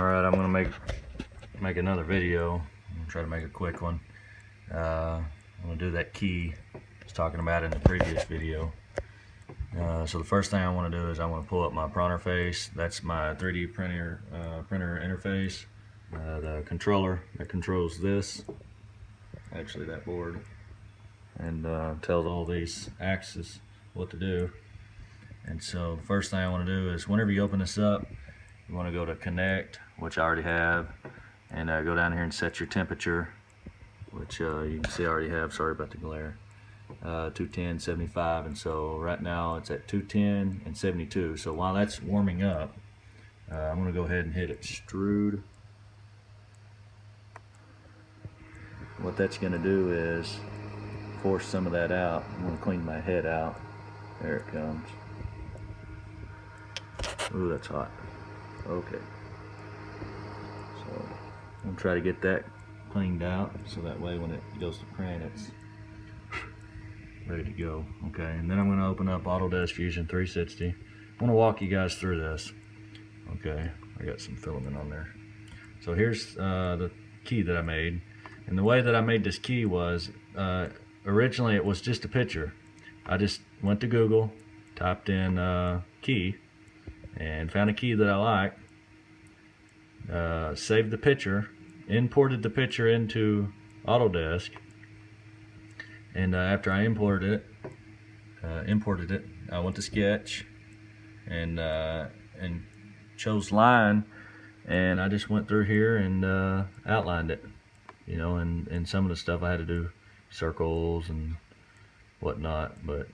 Alright, I'm gonna make another video. I'm gonna try to make a quick one. I'm gonna do that key I was talking about in the previous video. So the first thing I want to do is I want to pull up my Pronterface. That's my 3D printer interface. The controller that controls this, actually that board, and tells all these axes what to do. And so the first thing I want to do is whenever you open this up, you want to go to connect, which I already have, and go down here and set your temperature, which you can see I already have. Sorry about the glare. 210, 75, and so right now it's at 210 and 72. So while that's warming up, I'm going to go ahead and hit extrude. What that's going to do is force some of that out. I'm going to clean my head out. There it comes. Ooh, that's hot. Okay. So I'm going to try to get that cleaned out so that way when it goes to print it's ready to go. Okay, and then I'm going to open up Autodesk Fusion 360. I want to walk you guys through this. Okay, I got some filament on there. So here's the key that I made. And the way that I made this key was, originally it was just a picture. I just went to Google, typed in key, and found a key that I like, saved the picture, imported the picture into Autodesk, and after I imported it, I went to Sketch and chose line, and I just went through here and outlined it, you know, and some of the stuff I had to do circles and whatnot. But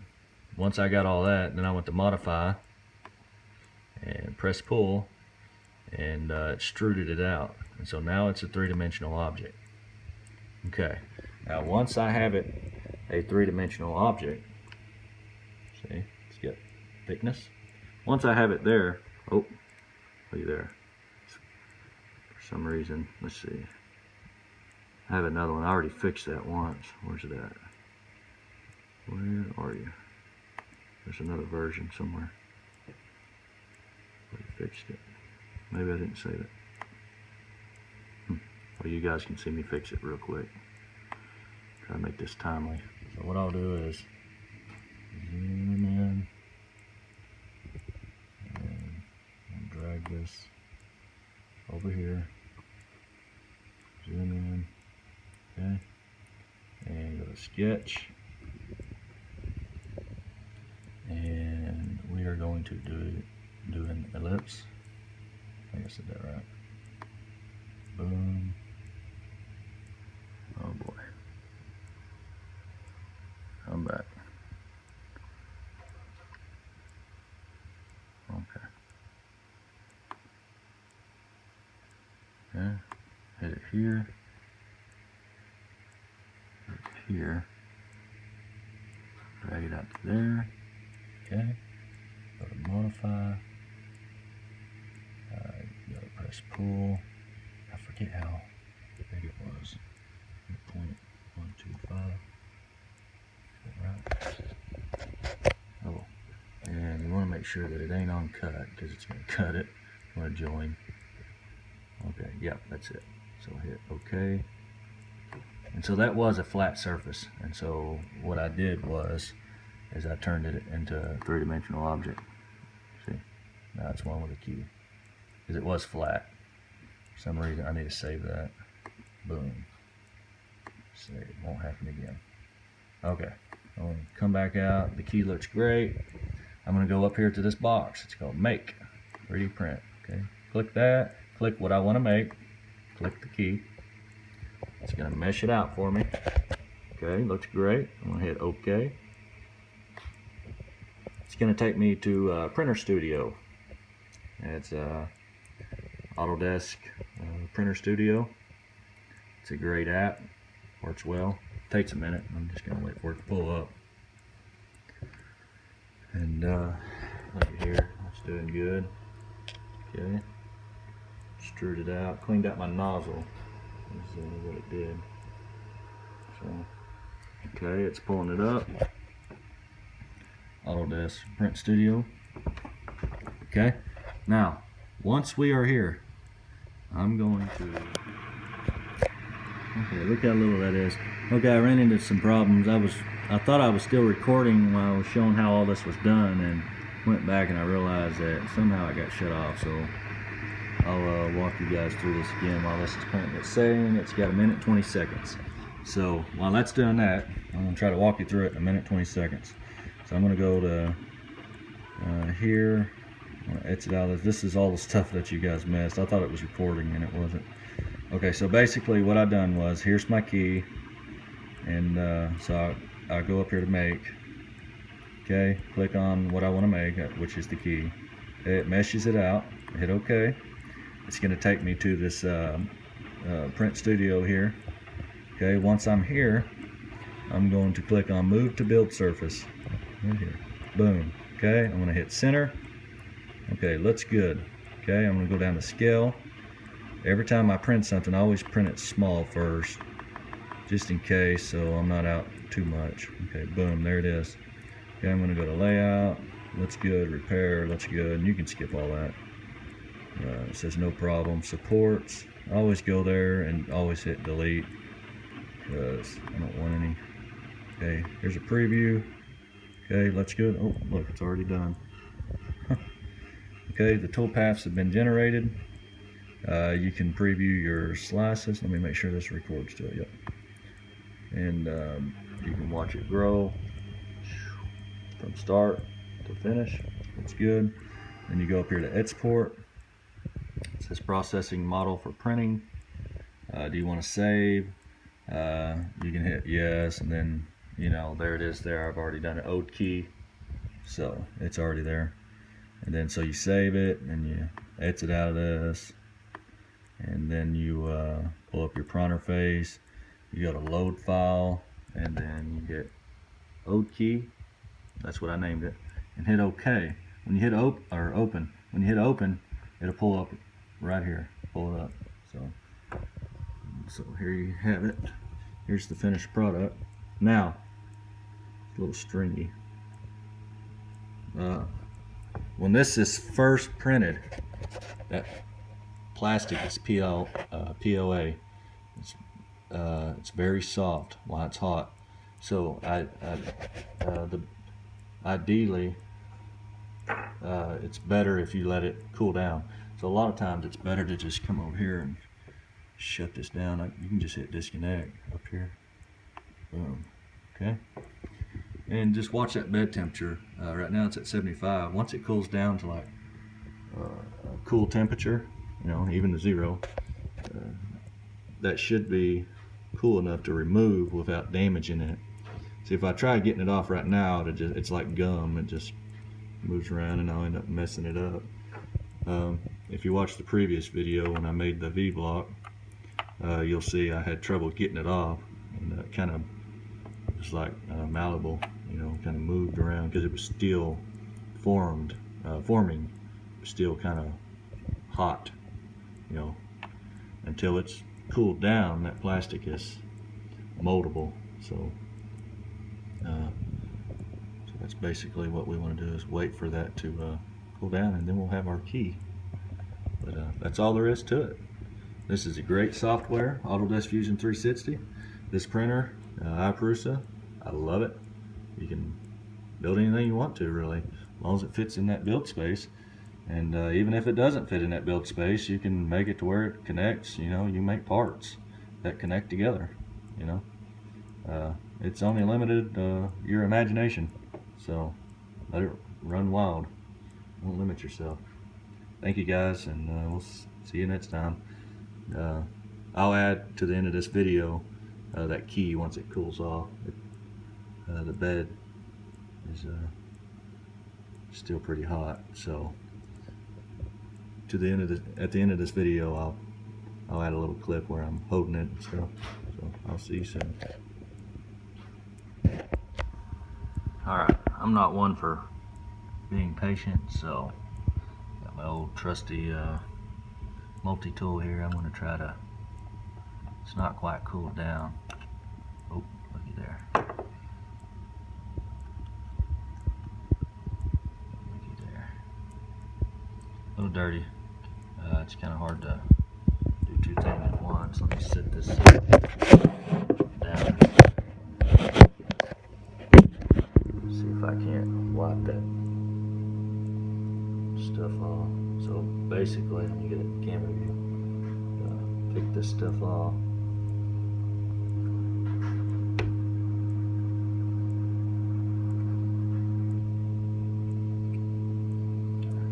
once I got all that, then I went to modify and press pull, and extruded it out, and so now it's a three-dimensional object. Okay, now once I have it a three-dimensional object, see, it's got thickness. Once I have it there, oh, look there. For some reason, let's see. I have another one. I already fixed that once. Where's it at? Where are you? There's another version somewhere. I fixed it. Maybe I didn't save it. Well, you guys can see me fix it real quick. Try to make this timely. So what I'll do is zoom in and drag this over here. Zoom in, okay, and go to Sketch, and we are going to do an ellipse. I think I said that right. Boom. Oh boy. I'm back. Okay. Okay. Hit it here. Hit it here. Drag it out to there. Okay. Go to modify. You gotta press pull. I forget how big it was. 0.125. Right. Oh, and you want to make sure that it ain't uncut because it's going to cut it. You want to join. Okay, yep, that's it. So hit OK. And so that was a flat surface. And so what I did was, is I turned it into a three-dimensional object. See, now it's one with a key. Because it was flat. For some reason, I need to save that. Boom. Save. It won't happen again. Okay. I'm going to come back out. The key looks great. I'm going to go up here to this box. It's called Make 3D Print. Okay. Click that. Click what I want to make. Click the key. It's going to mesh it out for me. Okay. Looks great. I'm going to hit OK. It's going to take me to Printer Studio. It's Autodesk Printer Studio. It's a great app. Works well. Takes a minute. I'm just gonna wait for it to pull up. And look at here, it's doing good. Okay, extruded out, cleaned out my nozzle. This is what it did. So, okay, it's pulling it up. Autodesk Print Studio. Okay, now once we are here, I'm going to, okay, look how little that is. Okay, I ran into some problems. I thought I was still recording while I was showing how all this was done, and went back and I realized that somehow it got shut off. So I'll walk you guys through this again while this is printing. It's saying it's got 1 minute 20 seconds. So while that's doing that, I'm going to try to walk you through it in 1 minute 20 seconds. So I'm going to go to here. I'm going to exit out of this. This is all the stuff that you guys missed. I thought it was recording and it wasn't. Okay, so basically what I done was, here's my key, and so I go up here to make. Okay, click on what I want to make, which is the key. It meshes it out. Hit OK. It's going to take me to this Print Studio here. Okay, once I'm here, I'm going to click on Move to Build Surface. Right here. Boom. Okay, I'm going to hit Center. Okay, looks good. Okay, I'm going to go down to Scale. Every time I print something, I always print it small first, just in case, so I'm not out too much. Okay, boom, there it is. Okay, I'm going to go to Layout. Looks good. Repair. Looks good. And you can skip all that. It says no problem. Supports. Always go there and always hit delete, because I don't want any. Okay, here's a preview. Okay, looks good. Oh, look, it's already done. Okay, the toolpaths have been generated. You can preview your slices. Let me make sure this records still. Yep. And you can watch it grow from start to finish. Looks good. Then you go up here to export. It says processing model for printing. Do you want to save? You can hit yes, and then, you know, there it is there. I've already done an OD key, so it's already there. And then so you save it, and you exit out of this, and then you pull up your printer face. You go to load file, and then you hit OD key. That's what I named it, and hit OK. When you hit open, when you hit open, it'll pull up right here. Pull it up. So here you have it. Here's the finished product. Now, it's a little stringy. When this is first printed, that plastic is POA. It's very soft while it's hot. So ideally, it's better if you let it cool down. So a lot of times it's better to just come over here and shut this down. You can just hit disconnect up here. Boom. Okay. And just watch that bed temperature. Right now it's at 75. Once it cools down to like a cool temperature, you know, even to 0, that should be cool enough to remove without damaging it. See, if I try getting it off right now, it's like gum. It just moves around and I'll end up messing it up. If you watch the previous video when I made the V-block, you'll see I had trouble getting it off, and it kind of just like malleable, you know, kind of moved around because it was still forming, still kind of hot, you know. Until it's cooled down, that plastic is moldable. So that's basically what we want to do, is wait for that to cool down, and then we'll have our key. But that's all there is to it. This is a great software, Autodesk Fusion 360. This printer, iPrusa, I love it. You can build anything you want to, really, as long as it fits in that build space. And even if it doesn't fit in that build space, you can make it to where it connects. You know, you make parts that connect together. You know, it's only limited your imagination. So let it run wild. Don't limit yourself. Thank you guys, and we'll see you next time. I'll add to the end of this video that key once it cools off. The bed is still pretty hot, so at the end of this video, I'll add a little clip where I'm holding it and stuff. So I'll see you soon. All right, I'm not one for being patient, so got my old trusty multi-tool here. I'm going to try to. It's not quite cooled down. Oh, looky there. Looky there. A little dirty. It's kind of hard to two things at once. Let me sit this down. See if I can't wipe that stuff off. So basically, let me get a camera view. Pick this stuff off.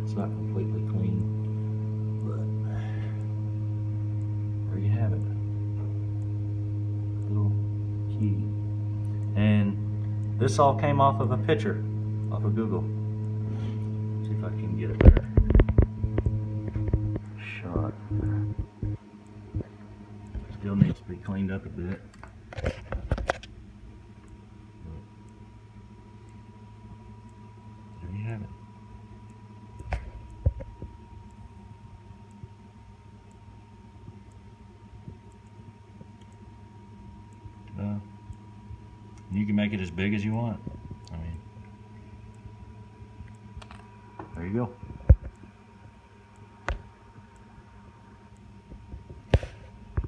It's not completely clean, but there you have it. Little key. And this all came off of a picture off of Google. See if I can get it there. Shot. Still needs to be cleaned up a bit. There you have it. You can make it as big as you want. I mean, there you go.